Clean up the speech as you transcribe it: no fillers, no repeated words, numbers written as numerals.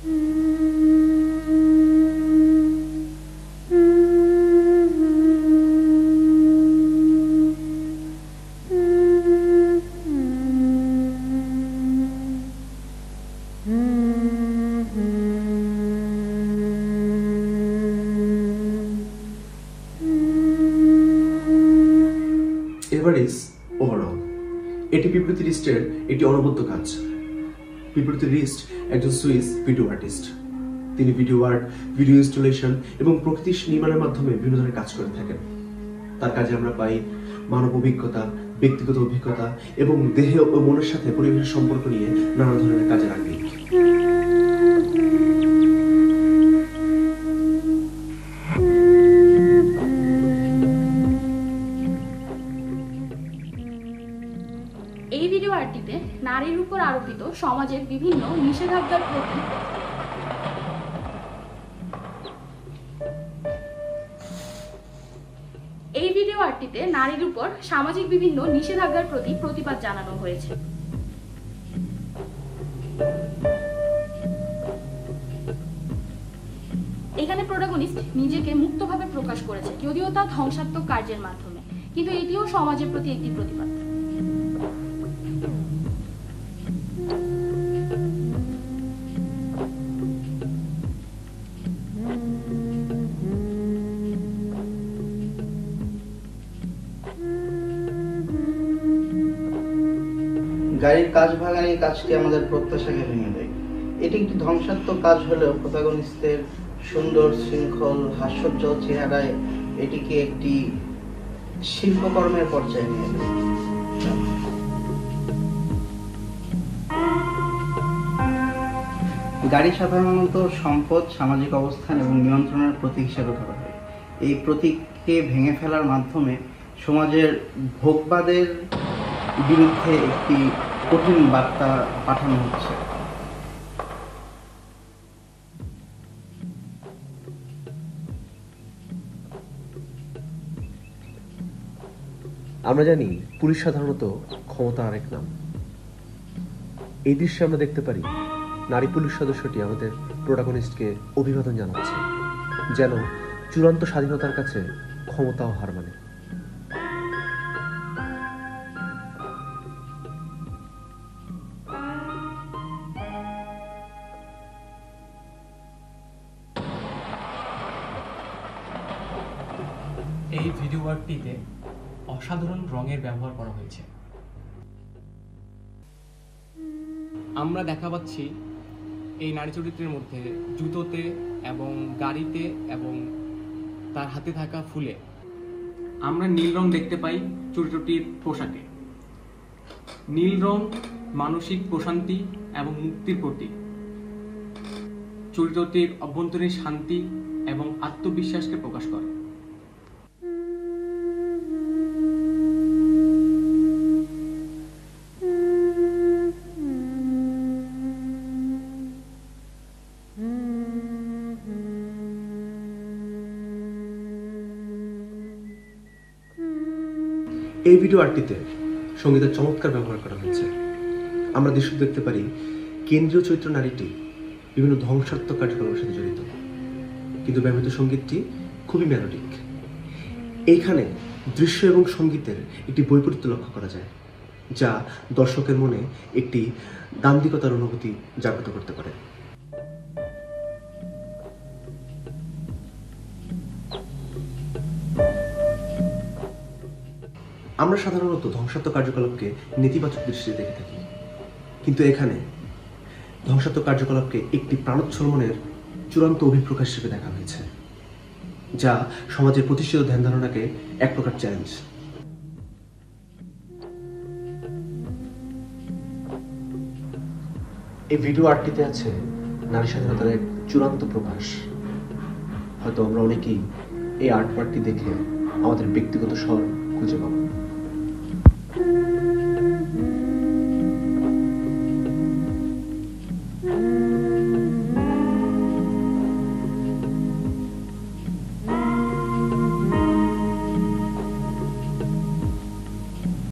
Average overall এটি পিপলুতি রিস্টের একটি অনবদ্য কাজ। পিপলুতি রিস্ট একজন সুইস ভিডিও আর্টিস্ট। তিনি ভিডিও আর্ট, ভিডিও ইনস্টলেশন এবং প্রকৃতি নির্মাণের মাধ্যমে বিভিন্ন ধরনের কাজ করে থাকেন। তার কাজে আমরা পাই মানব অভিজ্ঞতা, ব্যক্তিগত অভিজ্ঞতা এবং দেহ ও মনের সাথে পরিবেশের সম্পর্ক নিয়ে নানা ধরনের কাজের আঙ্গিক। এই ভিডিও আর্টটিতে নারীর উপর আরোপিত সমাজের বিভিন্ন নিষেধাজ্ঞার প্রতি সামাজিক বিভিন্ন নিষেধাজ্ঞার প্রতি প্রতিবাদ জানানো হয়েছে। এখানে প্রোটাগনিস্ট নিজেকে মুক্তভাবে প্রকাশ করেছে, যদিও তা ধ্বংসাত্মক কার্যের মাধ্যমে, কিন্তু এটিও সমাজের প্রতি একটি প্রতিবাদ। গাড়ির কাঁচ ভাঙার এই কাজটি আমাদের প্রত্যাশাকে ভেঙে দেয়। এটি একটি ধ্বংসাত্মক কাজ হলেও প্রোটাগনিস্টের সুন্দর শৃঙ্খল হাস্যোজ্জ্বল চেহারায় এটিকে একটি শিল্পকর্মের পর্যায়ে নিয়ে যায়। গাড়ি সাধারণত সম্পদ, সামাজিক অবস্থান এবং নিয়ন্ত্রণের প্রতীক হিসেবে ধরা হয়। এই প্রতীককে ভেঙে ফেলার মাধ্যমে সমাজের ভোগবাদের বিরুদ্ধে একটি কঠিন বার্তা পাঠানো হচ্ছে। আমরা জানি পুলিশ সাধারণত ক্ষমতার আরেক নাম। এই দৃশ্যে আমরা দেখতে পারি নারী পুলিশ সদস্যটি আমাদের প্রোটাগনিস্টকে অভিবাদন জানাচ্ছে, যেন চূড়ান্ত স্বাধীনতার কাছে ক্ষমতাও হার মানে। এই ভিডিও আর্টটিতে অসাধারণ রঙের ব্যবহার করা হয়েছে। আমরা দেখা পাচ্ছি এই নারী চরিত্রের মধ্যে জুতোতে এবং গাড়িতে এবং তার হাতে থাকা ফুলে আমরা নীল রং দেখতে পাই চরিত্রটির পোশাকে। নীল রং মানসিক প্রশান্তি এবং মুক্তির প্রতীক। চরিত্রটির অভ্যন্তরীণ শান্তি এবং আত্মবিশ্বাসকে প্রকাশ করে। এই ভিডিও আর্টটিতে সঙ্গীতের চমৎকার ব্যবহার করা হয়েছে। আমরা দৃশ্য দেখতে পারি কেন্দ্রীয় চরিত্র নারীটি বিভিন্ন ধ্বংসাত্মক কার্যকলাপের সাথে জড়িত, কিন্তু ব্যবহৃত সঙ্গীতটি খুবই মেলোডিক। এইখানে দৃশ্য এবং সঙ্গীতের একটি বৈপরীত্য লক্ষ্য করা যায়, যা দর্শকের মনে একটি দাম্ভিকতার অনুভূতি জাগ্রত করতে পারে। আমরা সাধারণত ধ্বংসাত্মক কার্যকলাপকে নেতিবাচক দৃষ্টিতে দেখে থাকি, কিন্তু এখানে ধ্বংসাত্মক কার্যকলাপকে একটি প্রাণোচ্ছলমনের চূড়ান্ত অভিপ্রকাশ হিসেবে দেখা হয়েছে, যা সমাজের প্রতিষ্ঠিত ধ্যান ধারণাকে এক প্রকার চ্যালেঞ্জ। এই ভিডিও আর্টটিতে আছে নারী স্বাধীনতার এক চূড়ান্ত প্রকাশ। হয়তো আমরা অনেকেই এই আর্ট ওয়ার্কটি দেখে আমাদের ব্যক্তিগত স্বর খুঁজে পাবো।